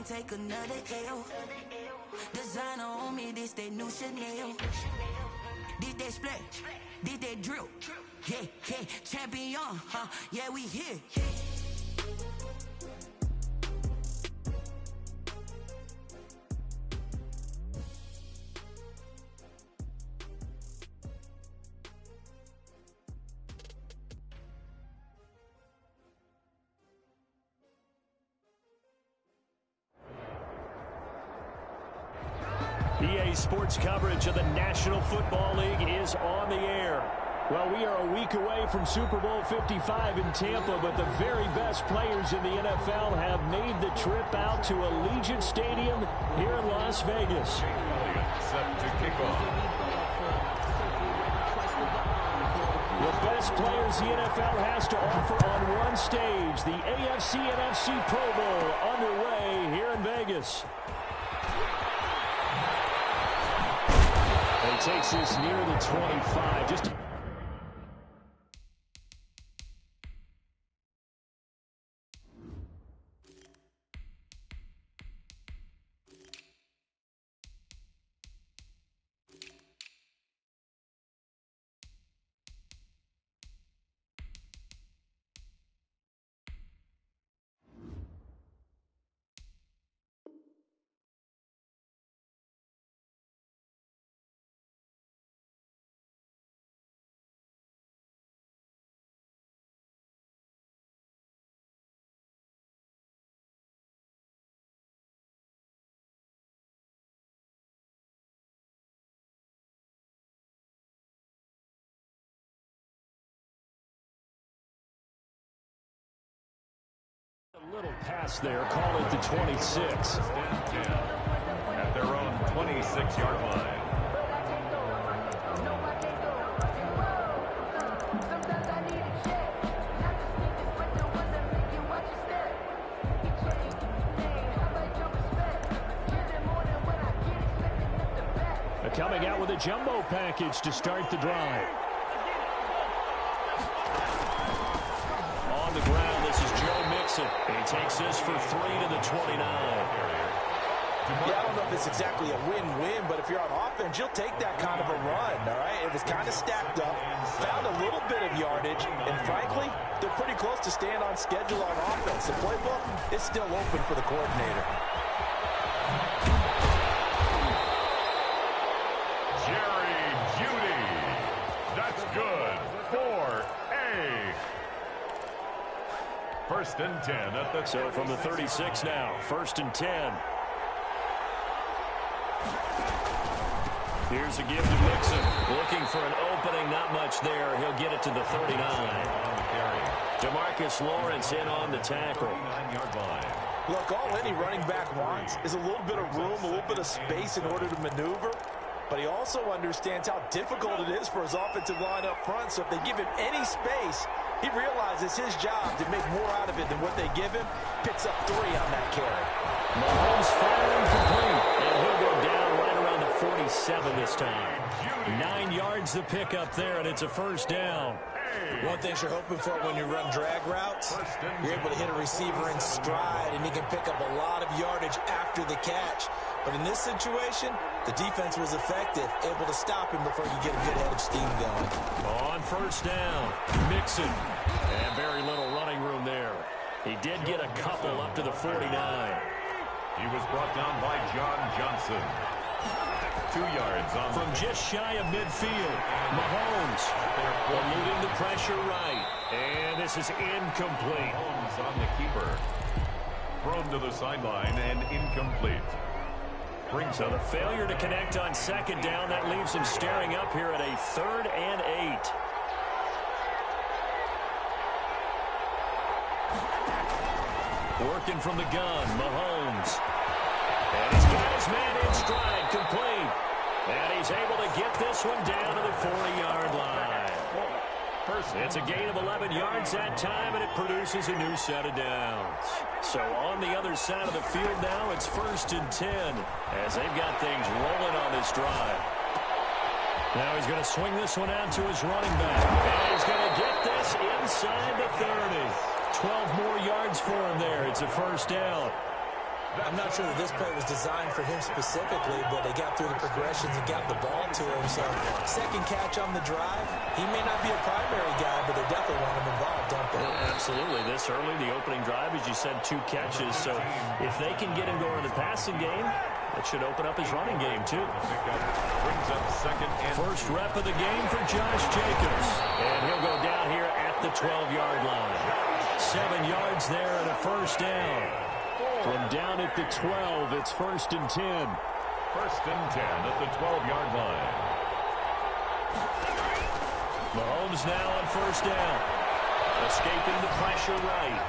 can't take another L. Designer on me, this that new Chanel. This that split, this that drill. Yeah, yeah, champion, huh? Yeah, we here. EA Sports coverage of the National Football League is on the air. Well, we are a week away from Super Bowl 55 in Tampa, but the very best players in the NFL have made the trip out to Allegiant Stadium here in Las Vegas. Set to kick off. The best players the NFL has to offer on one stage. The AFC-NFC Pro Bowl underway here in Vegas. He takes this near the 25. Just a little pass there. Call it the 26. At their own 26-yard line. Coming out with a jumbo package to start the drive. On the ground, this is Joe Mixon. He takes this for 3 to the 29. Yeah, I don't know if it's exactly a win-win, but if you're on offense, you'll take that kind of a run, all right? It was kind of stacked up, found a little bit of yardage, and frankly, they're pretty close to staying on schedule on offense. The playbook is still open for the coordinator. Good for a first and 10 at the so from the 36 now, first and 10. Here's a give to Mixon, looking for an opening, not much there. He'll get it to the 39. DeMarcus Lawrence in on the tackle. 9-yard line. Look, all any running back wants is a little bit of room, a little bit of space in order to maneuver. But he also understands how difficult it is for his offensive line up front. So if they give him any space, he realizes his job to make more out of it than what they give him. Picks up 3 on that carry. Mahomes firing complete. And he'll go down right around the 47 this time. 9 yards the pick up there, and it's a first down. One thing you're hoping for when you run drag routes, you're able to hit a receiver in stride, and he can pick up a lot of yardage after the catch. But in this situation, the defense was effective, able to stop him before you get a good head of steam going. On first down, Mixon. And very little running room there. He did get a couple up to the 49. He was brought down by John Johnson. 2 yards on from just shy of midfield. Mahomes eluding the pressure right. And this is incomplete. Mahomes on the keeper. Thrown to the sideline and incomplete. So the failure to connect on second down, that leaves him staring up here at a 3rd and 8. Working from the gun, Mahomes. And he's got his man in stride, complete. And he's able to get this one down to the 40-yard line. It's a gain of 11 yards that time, and it produces a new set of downs. So on the other side of the field now, it's 1st and 10 as they've got things rolling on this drive. Now he's going to swing this one out to his running back. And he's going to get this inside the 30. 12 more yards for him there. It's a first down. I'm not sure that this play was designed for him specifically, but they got through the progressions and got the ball to him. So second catch on the drive. He may not be a primary guy, but they definitely want him involved, don't they? Absolutely. This early, the opening drive, as you said, 2 catches. So if they can get him going in the passing game, that should open up his running game, too. Brings up second and First rep of the game for Josh Jacobs. And he'll go down here at the 12-yard line. 7 yards there and a first down. From down at the 12, it's 1st and 10. 1st and 10 at the 12-yard line. Mahomes now on 1st down. Escaping the pressure right.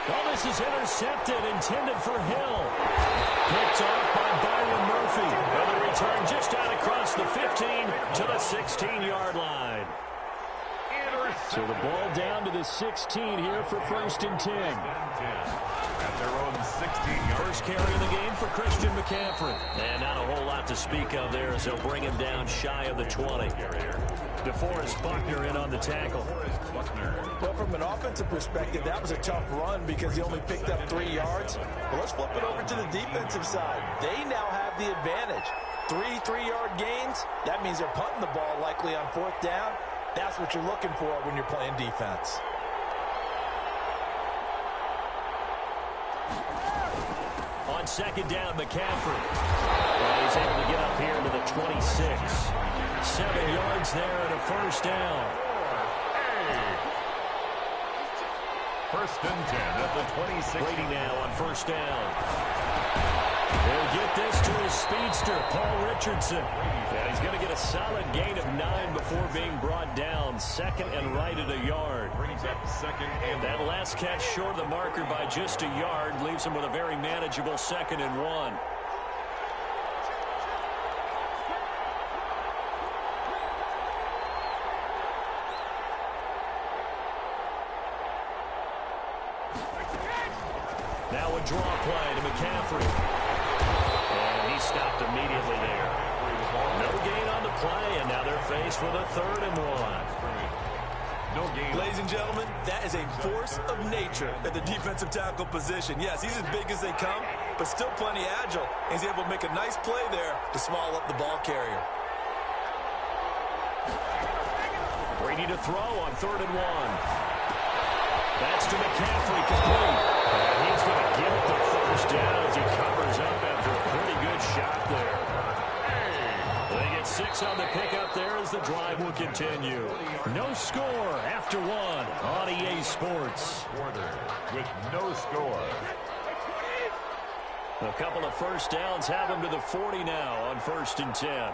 Oh, this is intercepted, intended for Hill. Picked off by Byron Murphy. And the return just out across the 15 to the 16-yard line. So the ball down to the 16 here for 1st and 10. At their own 16-yard. First carry of the game for Christian McCaffrey. And not a whole lot to speak of there as they'll bring him down shy of the 20. DeForest Buckner in on the tackle. Well, from an offensive perspective, that was a tough run because he only picked up 3 yards. But let's flip it over to the defensive side. They now have the advantage. 3 3-yard gains. That means they're punting the ball likely on 4th down. That's what you're looking for when you're playing defense. On 2nd down, McCaffrey. Well, he's able to get up here to the 26. 7 yards there and a first down. 1st and 10 at the 26. Brady now on 1st down. He'll get this to his speedster, Paul Richardson. And he's going to get a solid gain of 9 before being brought down. 2nd and right at a yard. Brings up 2nd and That last catch short of the marker by just a yard leaves him with a very manageable 2nd and 1. Now a draw play to McCaffrey. And he stopped immediately there. No gain on the play, and now they're faced with a 3rd and 1. no gain. Ladies and gentlemen, that is a force of nature at the defensive tackle position. Yes, he's as big as they come, but still plenty agile. He's able to make a nice play there to small up the ball carrier. Brady to throw on 3rd and 1. That's to McCaffrey, complete. And he's going to get the first down as he covers up after a pretty good shot there. They get 6 on the pickup there as the drive will continue. No score after 1 on EA Sports. Quarter with no score. A couple of first downs have him to the 40 now on 1st and 10.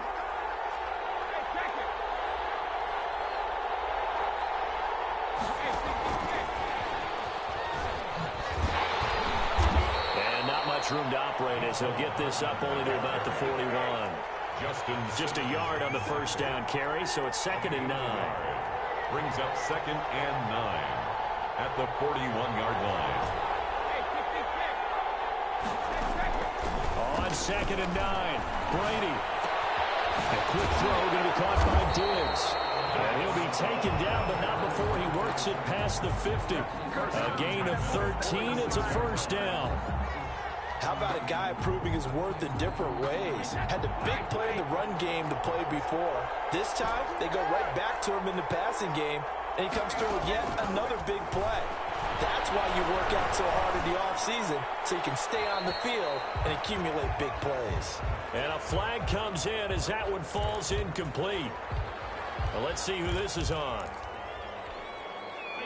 Room to operate as he'll get this up only to about the 41. Just a yard on the first down carry, so it's 2nd and 9. Brings up 2nd and 9 at the 41-yard line. On 2nd and 9, Brady. A quick throw going to be caught by Diggs. And he'll be taken down, but not before he works it past the 50. A gain of 13, it's a first down. How about a guy proving his worth in different ways? Had the big play in the run game to play before. This time, they go right back to him in the passing game, and he comes through with yet another big play. That's why you work out so hard in the offseason, so you can stay on the field and accumulate big plays. And a flag comes in as that one falls incomplete. Well, let's see who this is on.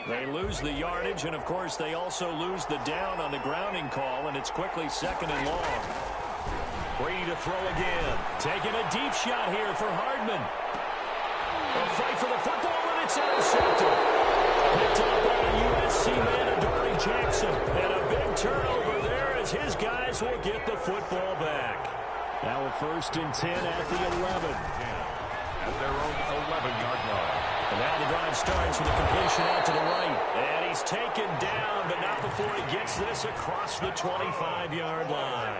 They lose the yardage, and, of course, they also lose the down on the grounding call, and it's quickly 2nd and long. Brady to throw again. Taking a deep shot here for Hardman. A fight for the football, and it's intercepted. Picked up by a USC man, Adoree Jackson. And a big turnover there as his guys will get the football back. Now a 1st and 10 at the 11. At their own 11-yard line. And now the drive starts with a completion out to the right. And he's taken down, but not before he gets this across the 25-yard line.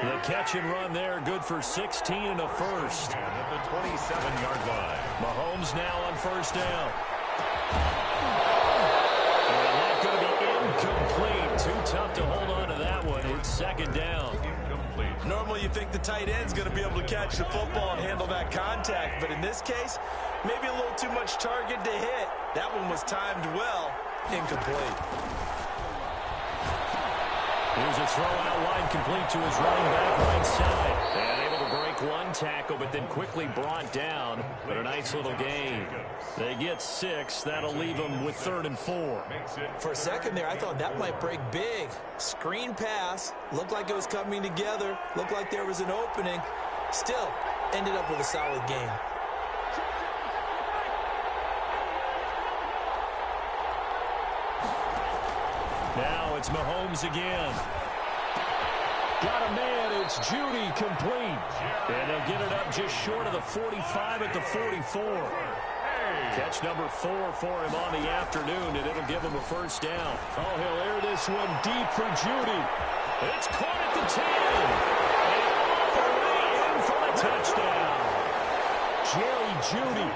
The catch and run there, good for 16 and a first. And at the 27-yard line. Mahomes now on 1st down. And that's going to be incomplete. Too tough to hold on to that one. It's 2nd down. Normally, you think the tight end's going to be able to catch the football and handle that contact. But in this case, maybe a little too much target to hit. That one was timed well. Incomplete. Here's a throw out wide, complete to his running back right side. And able to break one tackle, but then quickly brought down. But a nice little gain. They get 6. That'll leave them with 3rd and 4. For a second there, I thought that might break big. Screen pass. Looked like it was coming together. Looked like there was an opening. Still, ended up with a solid game. Now it's Mahomes again. Got a man, it's Judy, complete. And they'll get it up just short of the 45 at the 44. Catch number 4 for him on the afternoon, and it'll give him a first down. Oh, he'll air this one deep for Judy. It's caught at the 10. And all the way in for the touchdown. Jerry Judy,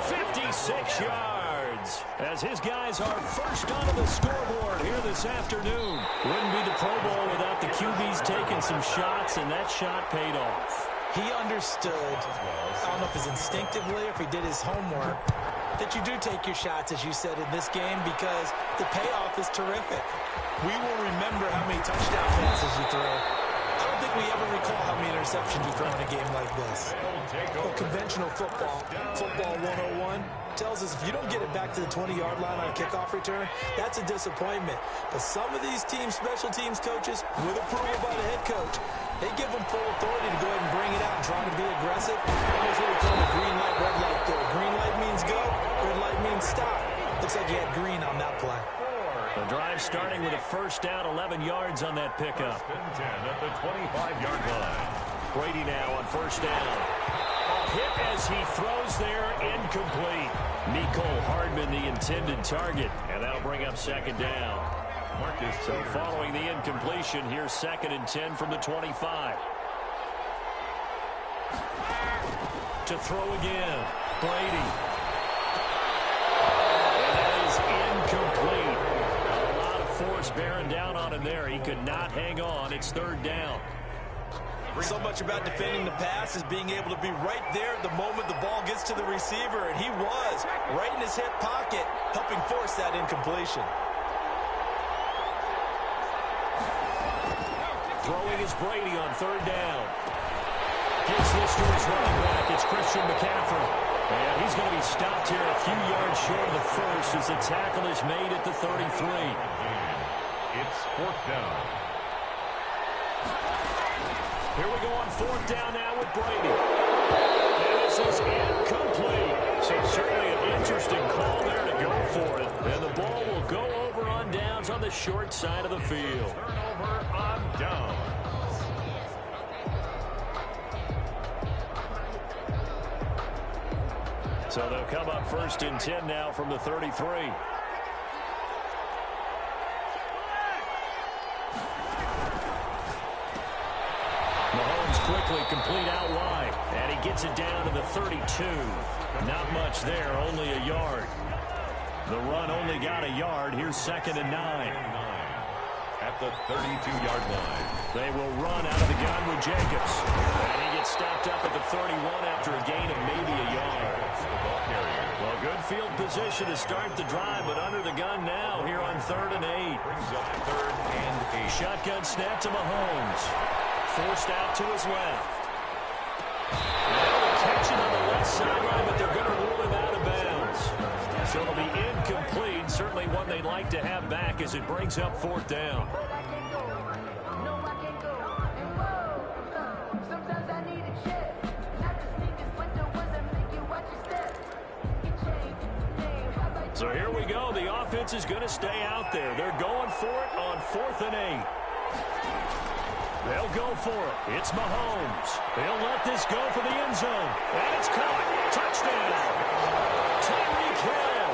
56 yards. As his guys are first onto the scoreboard here this afternoon. Wouldn't be the Pro Bowl without the QBs taking some shots, and that shot paid off. He understood, I don't know if it's instinctively or if he did his homework, that you do take your shots, as you said, in this game because the payoff is terrific. We will remember how many touchdown passes you throw. I don't think we ever recall how many interceptions you throw in a game like this. Well, conventional football 101, tells us if you don't get it back to the 20-yard line on a kickoff return, that's a disappointment. But some of these teams, special teams coaches, with approval by the head coach, they give them full authority to go ahead and bring it out and try to be aggressive. Almost what we call the green light, red light there. Green light means go, red light means stop. Looks like you had green on that play. The drive starting with a first down, 11 yards on that pickup. 10 at the 25-yard line. Brady now on first down. A hit as he throws there, incomplete. Mecole Hardman, the intended target, and that'll bring up second down. So following the incompletion, here's 2nd and 10 from the 25. To throw again, Brady. And that is incomplete. A lot of force bearing down on him there. He could not hang on. It's 3rd down. So much about defending the pass is being able to be right there at the moment the ball gets to the receiver, and he was right in his hip pocket, helping force that incompletion. Throwing is Brady on 3rd down. Gives this to his running back. It's Christian McCaffrey. And he's going to be stopped here a few yards short of the first as the tackle is made at the 33. It's 4th down. Here we go on 4th down now with Brady. And this is incomplete. So certainly an interesting call there to go for it. And the ball will go over on downs on the short side of the field. Turnover on downs. So they'll come up 1st and 10 now from the 33. Quickly complete out wide, and he gets it down to the 32. Not much there, only a yard. The run only got a yard. Here's 2nd and 9. At the 32-yard line. They will run out of the gun with Jacobs. And he gets stopped up at the 31 after a gain of maybe a yard. Well, good field position to start the drive, but under the gun now here on 3rd and 8. Brings up 3rd and 8. Shotgun snap to Mahomes. Forced out to his left. They'll catch it on the left sideline, but they're going to rule him out of bounds. So it'll be incomplete. Certainly one they'd like to have back as it brings up 4th down. So here we go. The offense is going to stay out there. They're going for it on 4th and 8. They'll go for it. It's Mahomes. They'll let this go for the end zone. And it's caught. Touchdown. Tyreek Hill.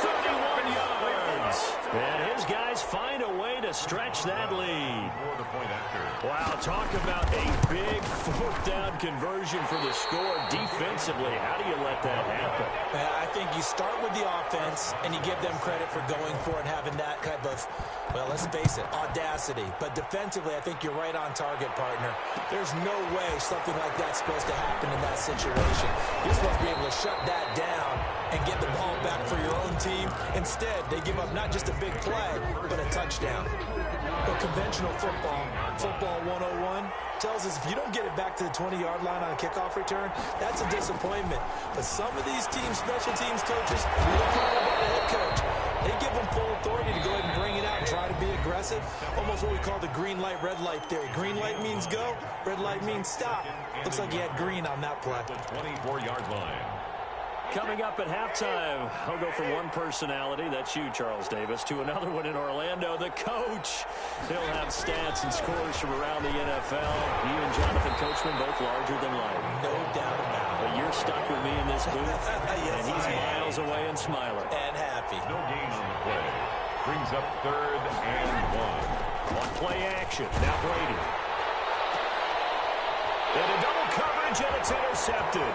31 yards. And his guys find a way to stretch that lead. For the point after. Wow, talk about a big fourth down conversion for the score. Defensively, how do you let that happen? I think you start with the offense, and you give them credit for going for it and having that type of, well, let's face it, audacity. But defensively, I think you're right on target, partner. There's no way something like that's supposed to happen in that situation. You're supposed to be able to shut that down and get the ball back for your own team. Instead, they give up not just a big play, but a touchdown. But conventional football 101, tells us if you don't get it back to the 20-yard line on a kickoff return, that's a disappointment. But some of these teams, special teams coaches, we don't call them by the head coach. They give them full authority to go ahead and bring it out and try to be aggressive. Almost what we call the green light, red light theory. Green light means go, red light means stop. Looks like you had green on that play. The 24-yard line. Coming up at halftime, I'll go from one personality, that's you, Charles Davis, to another one in Orlando, the coach. He'll have stats and scores from around the NFL. He and Jonathan Coachman both larger than life. No doubt about it. But you're stuck with me in this booth, Yes, and he's miles away and smiling. And happy. No gain on the play. Brings up 3rd and 1. On play action, now Brady. And a double coverage, and it's intercepted.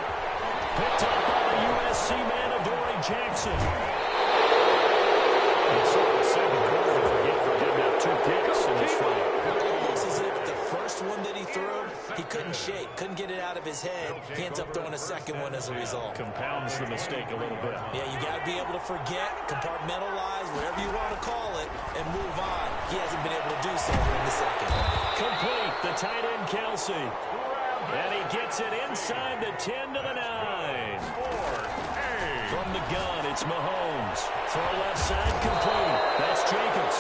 Picked up by the USC man, Adoree Jackson. It's the second quarter for him to have 2 picks in this fight. It looks as if the first one that he threw, he couldn't shake, couldn't get it out of his head. He ends up throwing a second one as a result. Compounds the mistake a little bit. Yeah, you got to be able to forget, compartmentalize, whatever you want to call it, and move on. He hasn't been able to do so in the second. Complete, the tight end Kelsey. And he gets it inside the 10 to the 9. From the gun, it's Mahomes. Throw left side, complete. That's Jacobs.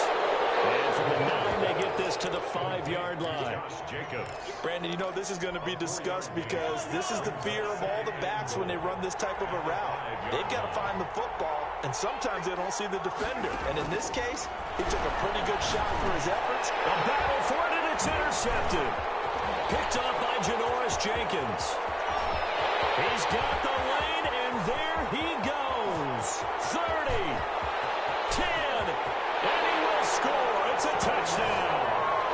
And from the 9, they get this to the 5-yard line. Jacobs. Brandon, you know this is going to be discussed because this is the fear of all the backs when they run this type of a route. They've got to find the football, and sometimes they don't see the defender. And in this case, he took a pretty good shot for his efforts. A battle for it, and it's intercepted. Picked up by Janoris Jenkins. He's got the lane, and there he goes. 30, 10, and he will score. It's a touchdown.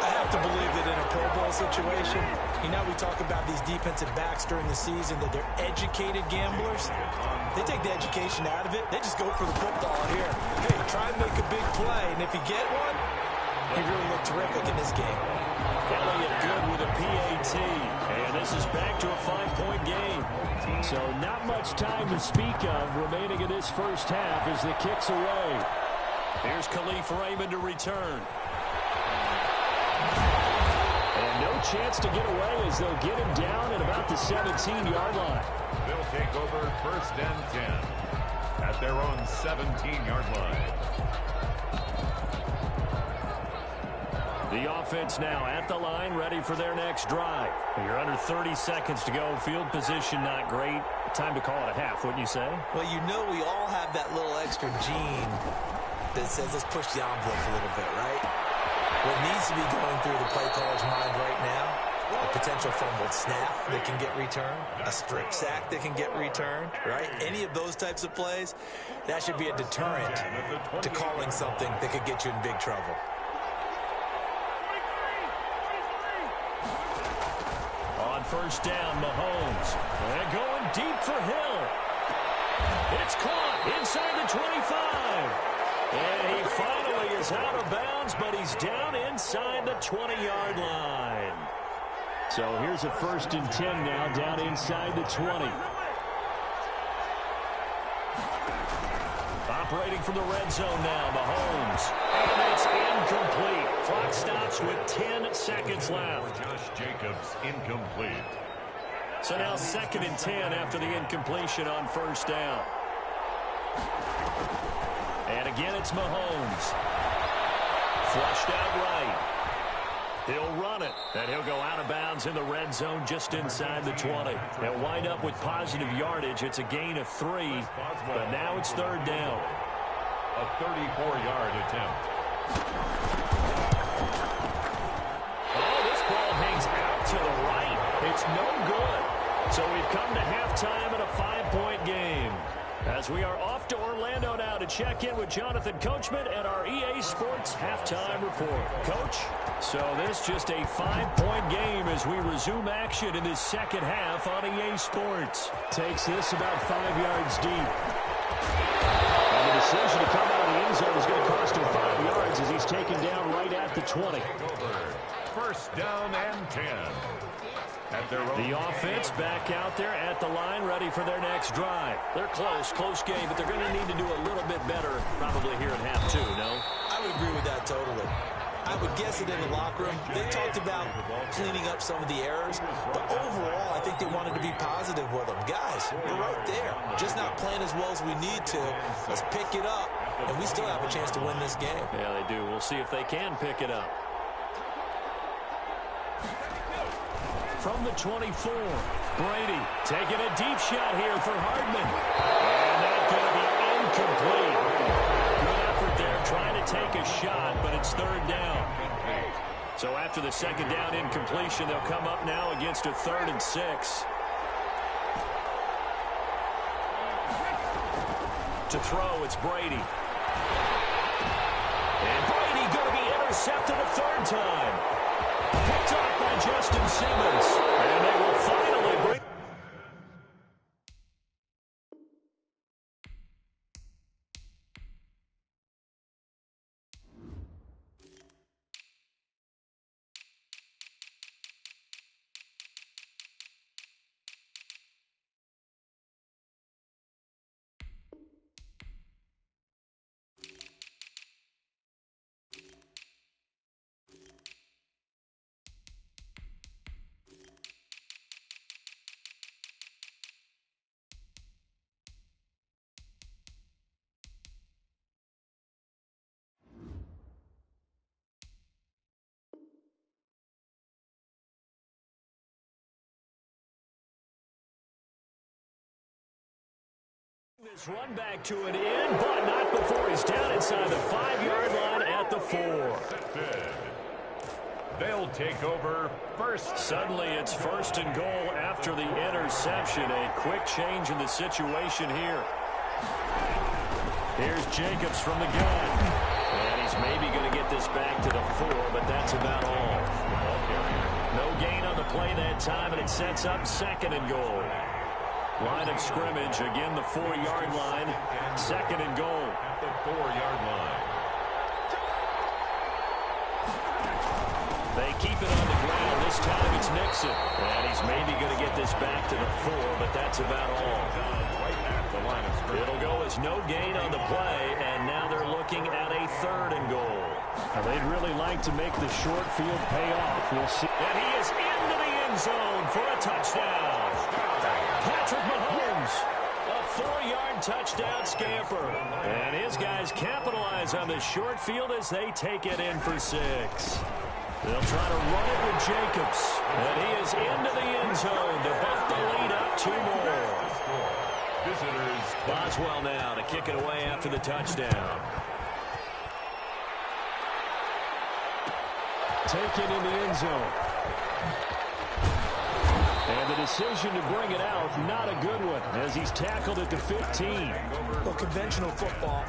I have to believe that in a Pro Bowl situation, you know, we talk about these defensive backs during the season, that they're educated gamblers. They take the education out of it. They just go for the football here. Hey, try and make a big play, and if you get one, he really looked terrific in this game. Elliott good with a PAT, and this is back to a 5-point game. So not much time to speak of remaining in this first half as the kick's away. Here's Khalif Raymond to return. And no chance to get away as they'll get him down at about the 17-yard line. They'll take over 1st and 10 at their own 17-yard line. The offense now at the line, ready for their next drive. You're under 30 seconds to go. Field position not great. Time to call it a half, wouldn't you say? Well, you know we all have that little extra gene that says let's push the envelope a little bit, right? What needs to be going through the play caller's mind right now, a potential fumbled snap that can get returned, a strip sack that can get returned, right? Any of those types of plays, that should be a deterrent to calling something that could get you in big trouble. On 1st down, Mahomes. And going deep for Hill. It's caught inside the 25. And he finally is out of bounds, but he's down inside the 20-yard line. So here's a 1st and 10 now, down inside the 20. Operating from the red zone now, Mahomes. And it's incomplete. Clock stops with 10 seconds left. Josh Jacobs, incomplete. So now 2nd and 10 after the incompletion on 1st down. And again, it's Mahomes. Flushed out right. He'll run it, and he'll go out of bounds in the red zone just inside the 20. They'll wind up with positive yardage. It's a gain of 3, but now it's 3rd down. A 34-yard attempt. Oh, this ball hangs out to the right. It's no good. So we've come to halftime in a 5-point game. As we are off to Orlando now to check in with Jonathan Coachman and our EA Sports halftime report. Coach, so this just a 5-point game as we resume action in this second half on EA Sports. Takes this about 5 yards deep. And the decision to come out of the end zone is going to cost him 5 yards as he's taken down right at the 20. First down and 10. The offense back out there at the line, ready for their next drive. They're close game, but they're going to need to do a little bit better probably here in half two, no? I would agree with that totally. I would guess it in the locker room. They talked about cleaning up some of the errors, but overall, I think they wanted to be positive with them. Guys, we're right there. Just not playing as well as we need to. Let's pick it up, and we still have a chance to win this game. Yeah, they do. We'll see if they can pick it up. From the 24, Brady taking a deep shot here for Hardman. And that's going to be incomplete. Good effort there trying to take a shot, but it's third down. So after the second down incompletion, they'll come up now against a 3rd and 6. To throw, it's Brady. And Brady going to be intercepted a 3rd time. Picked off by Justin Simmons. And they will finally bring... This run back to an end, but not before he's down inside the 5-yard line at the 4. They'll take over first. Suddenly it's 1st and goal after the interception. A quick change in the situation here. Here's Jacobs from the gun. And he's maybe going to get this back to the 4, but that's about all. No gain on the play that time, and it sets up 2nd and goal. Line of scrimmage, again the 4-yard line, 2nd and goal. At the 4-yard line. They keep it on the ground. This time it's Nixon. And he's maybe going to get this back to the 4, but that's about all. Right at the line of scrimmage. It'll go as no gain on the play, and now they're looking at a 3rd and goal. Now they'd really like to make the short field pay off. We'll see. And he is into the end zone for a touchdown. Patrick Mahomes, a 4-yard touchdown scamper. And his guys capitalize on the short field as they take it in for 6. They'll try to run it with Jacobs. And he is into the end zone to bump the lead up 2 more. Visitors. Boswell now to kick it away after the touchdown. Taken in the end zone. And the decision to bring it out, not a good one, as he's tackled at the 15. Well, conventional football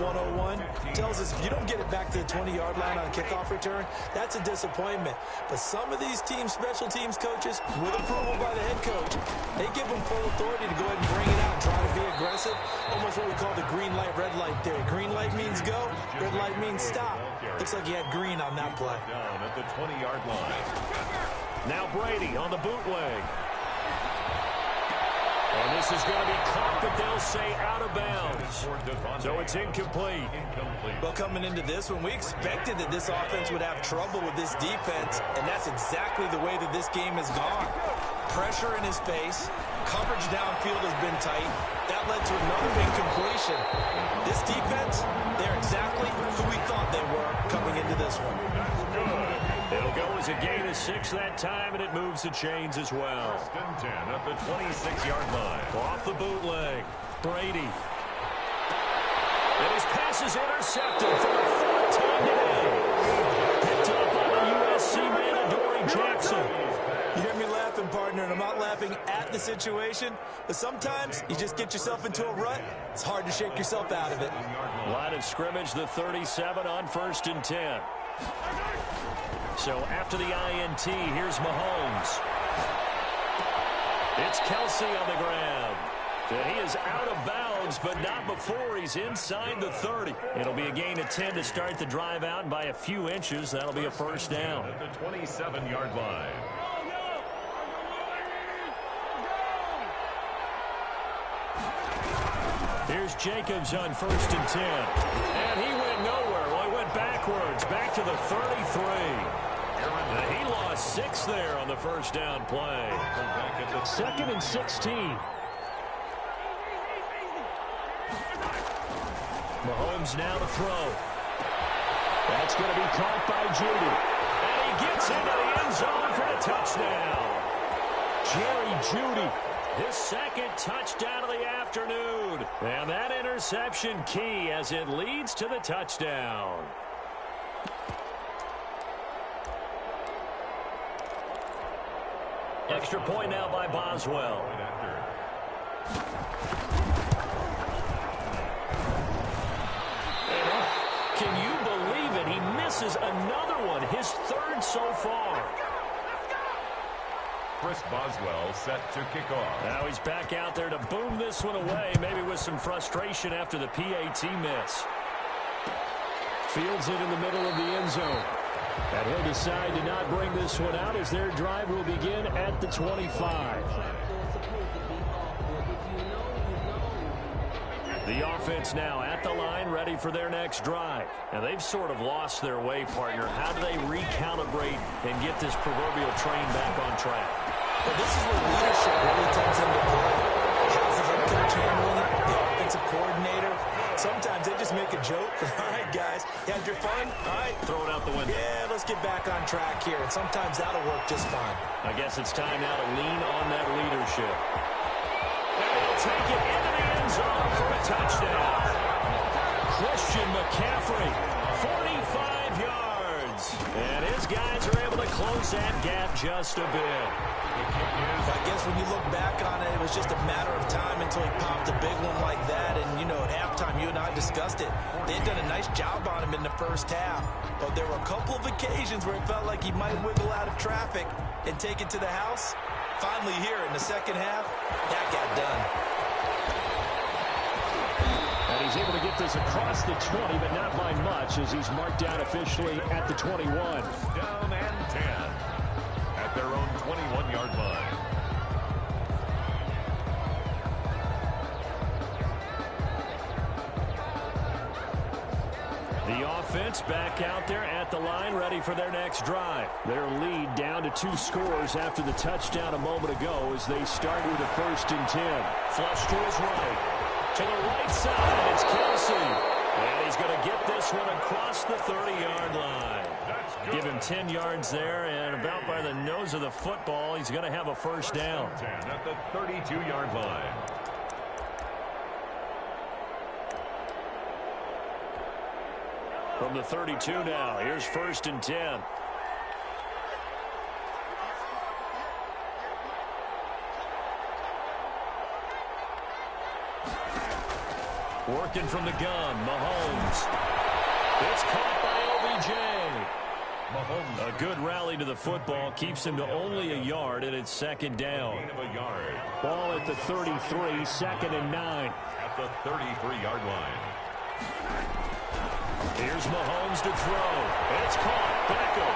101, tells us if you don't get it back to the 20-yard line on a kickoff return, that's a disappointment. But some of these special teams coaches, with approval by the head coach, they give them full authority to go ahead and bring it out and try to be aggressive. Almost what we call the green light, red light theory. Green light means go, red light means stop. Looks like he had green on that play. Down at the 20-yard line. Now Brady on the bootleg. And this is going to be caught, but they'll say out of bounds. So it's incomplete. Well, coming into this one, we expected that this offense would have trouble with this defense, and that's exactly the way that this game has gone. Pressure in his face. Coverage downfield has been tight. That led to another incompletion. This defense, they're exactly who we thought they were coming into this one. It'll go as a gain of 6 that time, and it moves the chains as well. First and 10 at the 26-yard line. Off the bootleg, Brady. And his pass is intercepted for the 4th time today. Picked up by the USC man, Adoree Jackson. You hear me laughing, partner. partner, and I'm not laughing at the situation, but sometimes you just get yourself into a rut. It's hard to shake yourself out of it. Line of scrimmage, the 37 on 1st and 10. So after the INT, here's Mahomes. It's Kelsey on the ground. And he is out of bounds, but not before he's inside the 30. It'll be a gain of 10 to start the drive out, and by a few inches, that'll be a first down. At the 27-yard line. Here's Jacobs on 1st and 10. And he went nowhere. Well, he went backwards, back to the 33. And he lost 6 there on the first down play. 2nd and 16. Mahomes now to throw. That's going to be caught by Jeudy. And he gets into the end zone for the touchdown. Jerry Jeudy, his 2nd touchdown of the afternoon. And that interception key as it leads to the touchdown. Extra point now by Boswell. Can you believe it? He misses another one, his 3rd so far. Chris Boswell set to kick off. Now he's back out there to boom this one away, maybe with some frustration after the PAT miss. Fields it in the middle of the end zone. And he'll decide to not bring this one out as their drive will begin at the 25. The offense now at the line, ready for their next drive. And they've sort of lost their way, partner. How do they recalibrate and get this proverbial train back on track? Well, this is where leadership really comes into play. How's the head coach handling it? The offensive coordinator? Sometimes they just make a joke. All right, guys, you had your fun? All right. Throw it out the window. Yeah, let's get back on track here. And sometimes that'll work just fine. I guess it's time now to lean on that leadership. And he'll take it into the end zone for a touchdown. Christian McCaffrey, 45 yards. And his guys are able to close that gap just a bit. I guess when you look back on it, it was just a matter of time until he popped a big one like that. And, you know, at halftime, you and I discussed it. They had done a nice job on him in the first half. But there were a couple of occasions where it felt like he might wiggle out of traffic and take it to the house. Finally here in the second half, that got done. And he's able to get this across the 20, but not by much as he's marked down officially at the 21. Down and 10 at their own 21-yard line. The offense back out there at the line, ready for their next drive. Their lead down to 2 scores after the touchdown a moment ago as they start with a 1st and 10. Flush to his right. To the right side, it's Kelsey. And he's going to get this one across the 30-yard line. Give him 10 yards there, and about by the nose of the football, he's going to have a first down. 10 at the 32-yard line. From the 32 now, here's 1st and 10. Working from the gun, Mahomes. It's caught by OBJ. Mahomes. A good rally to the football keeps him to only a yard, and it's 2nd down. Gain of a yard. Ball at the 33, 2nd and 9. At the 33-yard line. Here's Mahomes to throw. It's caught. Beckham.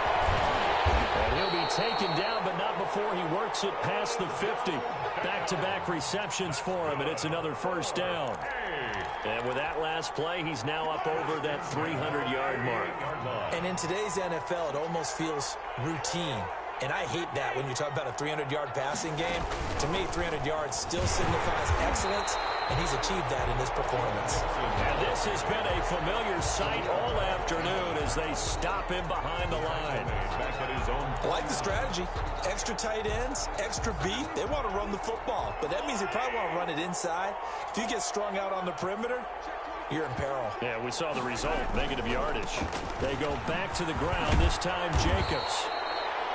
And he'll be taken down, but not before he works it past the 50. Back-to-back receptions for him, and it's another first down. And with that last play, he's now up over that 300-yard mark. And in today's NFL, it almost feels routine. And I hate that when you talk about a 300-yard passing game. To me, 300 yards still signifies excellence, and he's achieved that in this performance. And this has been a familiar sight all afternoon as they stop him behind the line. Back at his own. I like the strategy. Extra tight ends, extra beef. They want to run the football, but that means they probably want to run it inside. If you get strung out on the perimeter, you're in peril. Yeah, we saw the result, negative yardage. They go back to the ground, this time Jacobs.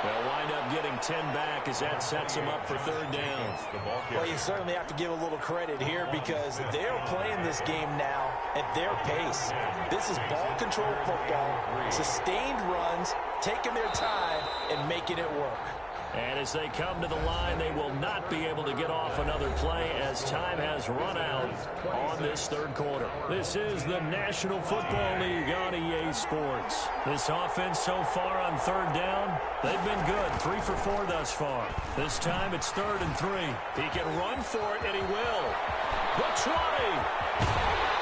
They'll wind up getting 10 back as that sets them up for third down. Well, you certainly have to give a little credit here because they're playing this game now at their pace. This is ball control football, sustained runs, taking their time, and making it work. And as they come to the line, they will not be able to get off another play as time has run out on this third quarter. This is the National Football League on EA Sports. This offense so far on third down, they've been good. 3 for 4 thus far. This time it's 3rd and 3. He can run for it, and he will. The 20.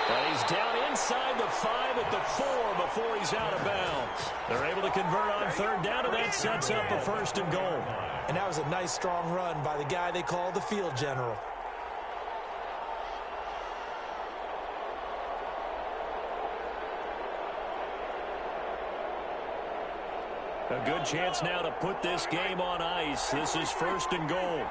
And he's down inside the 5 at the 4 before he's out of bounds. They're able to convert on third down, and that sets up a 1st and goal. And that was a nice, strong run by the guy they call the field general. A good chance now to put this game on ice. This is 1st and goal.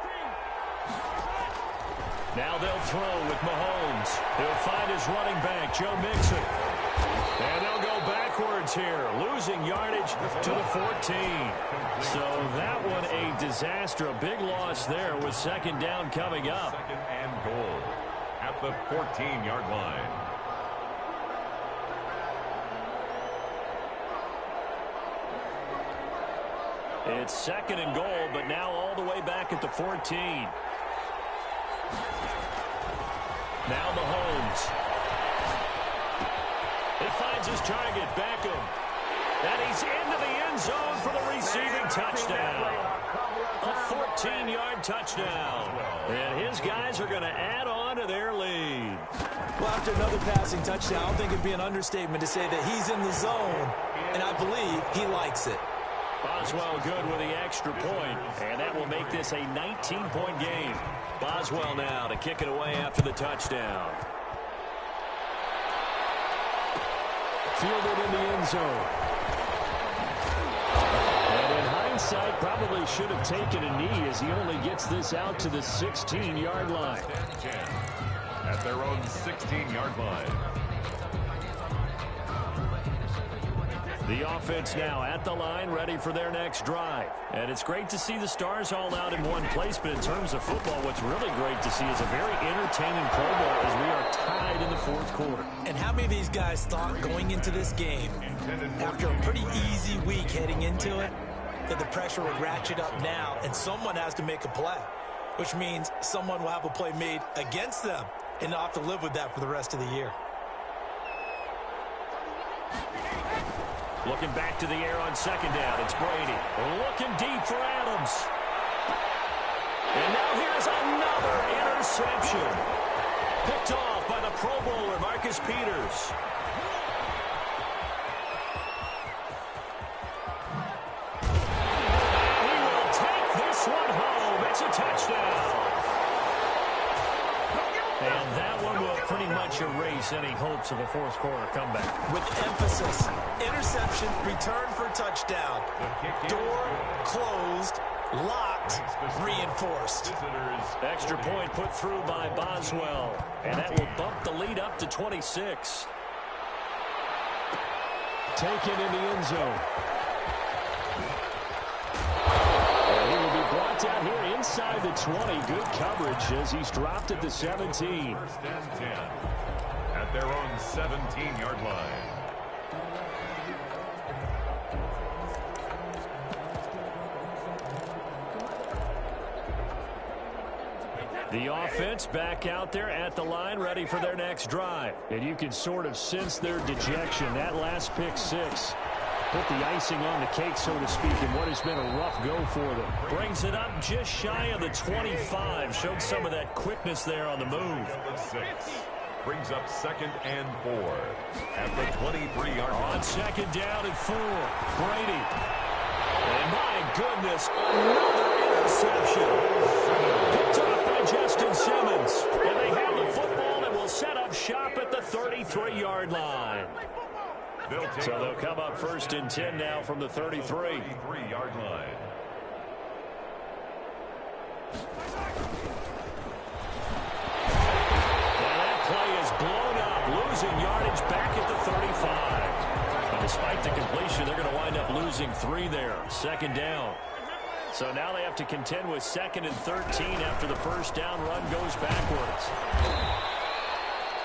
Now they'll throw with Mahomes. He'll find his running back, Joe Mixon. And they'll go backwards here, losing yardage to the 14. So that one a disaster, a big loss there with 2nd down coming up. 2nd and goal at the 14-yard line. It's 2nd and goal, but now all the way back at the 14. Now Mahomes. He finds his target, Beckham. And he's into the end zone for the receiving touchdown. A 14-yard touchdown. And his guys are going to add on to their lead. Well, after another passing touchdown, I don't think it'd be an understatement to say that he's in the zone, and I believe he likes it. Boswell good with the extra point, and that will make this a 19-point game. Boswell now to kick it away after the touchdown. Fielded in the end zone. And in hindsight, probably should have taken a knee as he only gets this out to the 16-yard line. At their own 16-yard line. The offense now at the line, ready for their next drive. And it's great to see the stars all out in one place, but in terms of football, what's really great to see is a very entertaining Pro Bowl as we are tied in the 4th quarter. And how many of these guys thought going into this game, after a pretty easy week heading into it, that the pressure would ratchet up now and someone has to make a play, which means someone will have a play made against them and not have to live with that for the rest of the year. Looking back to the air on 2nd down, it's Brady. Looking deep for Adams. And now here's another interception. Picked off by the Pro Bowler, Marcus Peters. He will take this one home. It's a touchdown. And that one will pretty much erase any hopes of a 4th quarter comeback. With emphasis, interception, return for touchdown. Door closed, locked, reinforced. Extra point put through by Boswell. And that will bump the lead up to 26. Taken in the end zone. He will be brought down here inside the 20. Good coverage as he's dropped at the 17. 1st and 10 at their own 17-yard line. The offense back out there at the line, ready for their next drive. And you can sort of sense their dejection. That last pick 6 put the icing on the cake, so to speak, in what has been a rough go for them. Brings it up just shy of the 25. Showed some of that quickness there on the move. 6 brings up 2nd and 4 at the 23-yard line. On 2nd down and 4, Brady. And my goodness, another interception. Picked up by Justin Simmons. And they have the football and will set up shop at the 33-yard line. So they'll come up 1st and 10 now from the 33. 33-yard line. And that play is blown up, losing yardage back at the 35. And despite the completion, they're going to wind up losing 3 there. 2nd down. So now they have to contend with 2nd and 13 after the first down run goes backwards.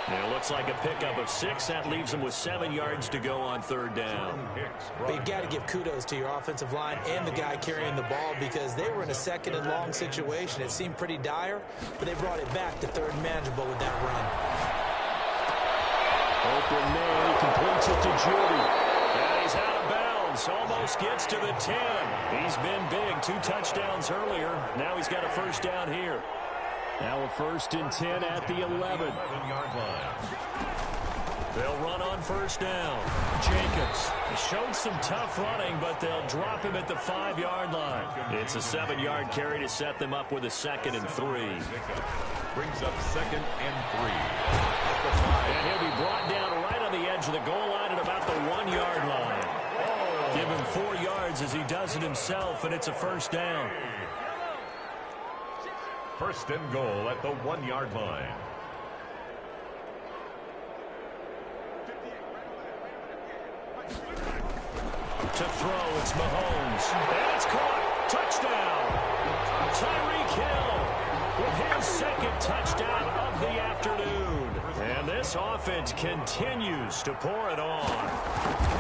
And it looks like a pickup of 6. That leaves them with 7 yards to go on 3rd down. But you've got to give kudos to your offensive line and the guy carrying the ball because they were in a 2nd and long situation. It seemed pretty dire, but they brought it back to 3rd and manageable with that run. Open man, he completes it to Judy. And he's out of bounds. Almost gets to the 10. He's been big. 2 touchdowns earlier. Now he's got a first down here. Now a 1st and 10 at the 11. 11-yard line. They'll run on first down. Jacobs showed some tough running, but they'll drop him at the 5-yard line. It's a 7-yard carry to set them up with a 2nd and 3. Brings up 2nd and 3. And he'll be brought down right on the edge of the goal line at about the 1-yard line. Give him 4 yards as he does it himself, and it's a first down. 1st and goal at the 1-yard line. To throw, it's Mahomes. And it's caught. Touchdown. Tyreek Hill with his 2nd touchdown of the afternoon. And this offense continues to pour it on.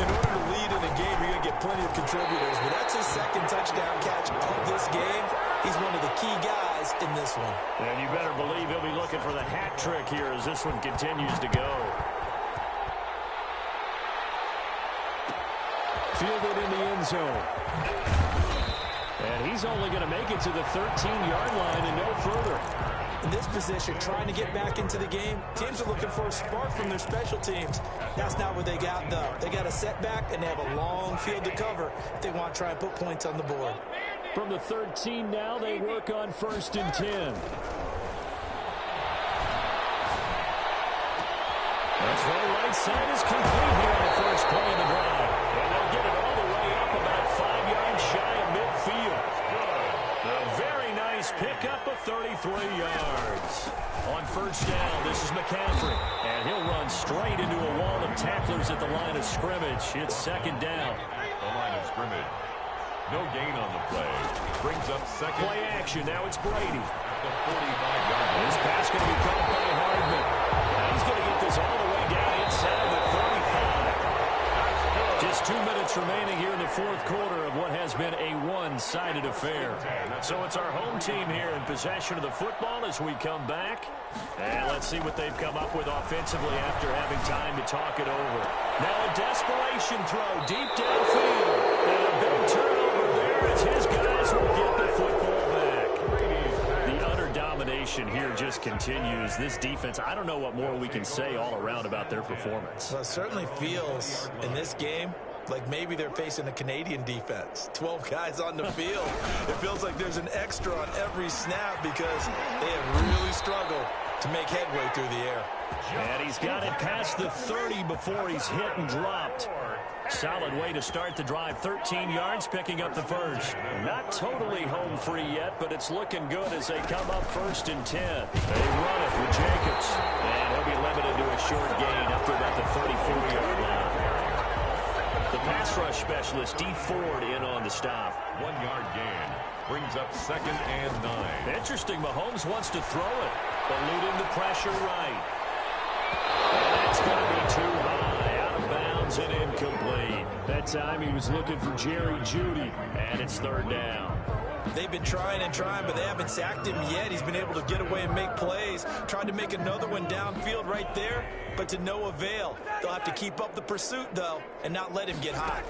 In order to lead in a game, you're going to get plenty of contributors, but that's his 2nd touchdown catch of this game. He's one of the key guys in this one. And you better believe he'll be looking for the hat trick here as this one continues to go. Fielded in the end zone. And he's only going to make it to the 13-yard line and no further. In this position, trying to get back into the game, teams are looking for a spark from their special teams. That's not what they got, though. They got a setback, and they have a long field to cover if they want to try and put points on the board. From the 13 now, they work on 1st and 10. That's right. Right side is complete here on the first play of the drive. And they'll get it all the way up about 5 yards shy of midfield. A very nice pickup of 33 yards. On first down, this is McCaffrey. And he'll run straight into a wall of tacklers at the line of scrimmage. It's 2nd down. The line of scrimmage. No gain on the play. Brings up 2nd. Play action. Now it's Brady. At the 45-yard line. This pass going to be caught by Hardman. Now he's going to get this all the way down inside the 35. Just 2 minutes remaining here in the 4th quarter of what has been a one-sided affair. So it's our home team here in possession of the football as we come back. And let's see what they've come up with offensively after having time to talk it over. Now a desperation throw deep downfield. And a big turnover there as his guys will get the football back. The utter domination here just continues. This defense, I don't know what more we can say all around about their performance. Well, it certainly feels in this game like maybe they're facing a Canadian defense. 12 guys on the field. It feels like there's an extra on every snap because they have really struggled to make headway through the air. And he's got it past the 30 before he's hit and dropped. Solid way to start the drive. 13 yards, picking up the first. Not totally home free yet, but it's looking good as they come up 1st and 10. They run it with Jacobs. And he'll be limited to a short gain up to about the 34-yard line. The pass rush specialist, D. Ford, in on the stop. 1-yard gain. Brings up 2nd and 9. Interesting. Mahomes wants to throw it, eluding the pressure right. And it's going to be too high, out of bounds and incomplete. That time he was looking for Jerry Jeudy. And it's 3rd down. They've been trying and trying, but they haven't sacked him yet. He's been able to get away and make plays. Tried to make another one downfield right there, but to no avail. They'll have to keep up the pursuit, though, and not let him get high.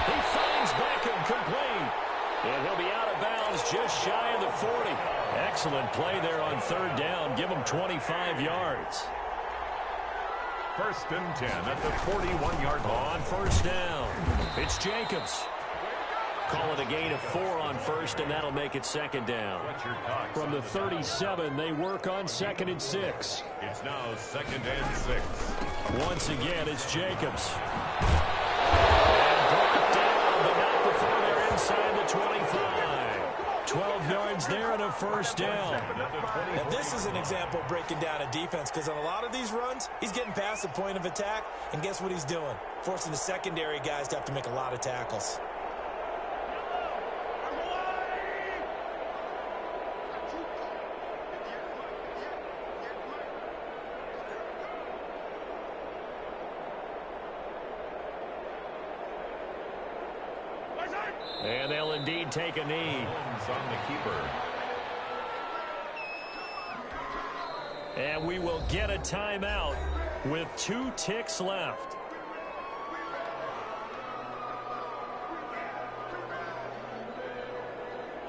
He finds Beckham complete. And he'll be out of bounds just shy of the 40. Excellent play there on 3rd down. Give him 25 yards. 1st and 10 at the 41-yard line. On first down, it's Jacobs. Call it a gain of 4 on first, and that'll make it 2nd down. From the 37, they work on 2nd and 6. It's now 2nd and 6. Once again, it's Jacobs. And brought down, but not before they're inside the 25. 12 yards there and a first down. Now, this is an example of breaking down a defense, because on a lot of these runs, he's getting past the point of attack, and guess what he's doing? Forcing the secondary guys to have to make a lot of tackles. And they'll indeed take a knee. On the keeper. And we will get a timeout with 2 ticks left.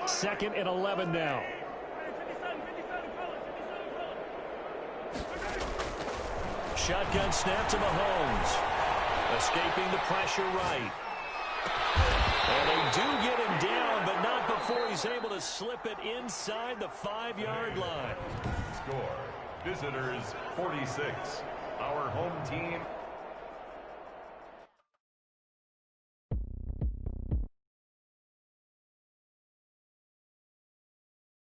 Second and 11 now. Shotgun snap to Mahomes. Escaping the pressure right. And they do get him down, but not before he's able to slip it inside the 5-yard line. Score. Visitors 46. Our home team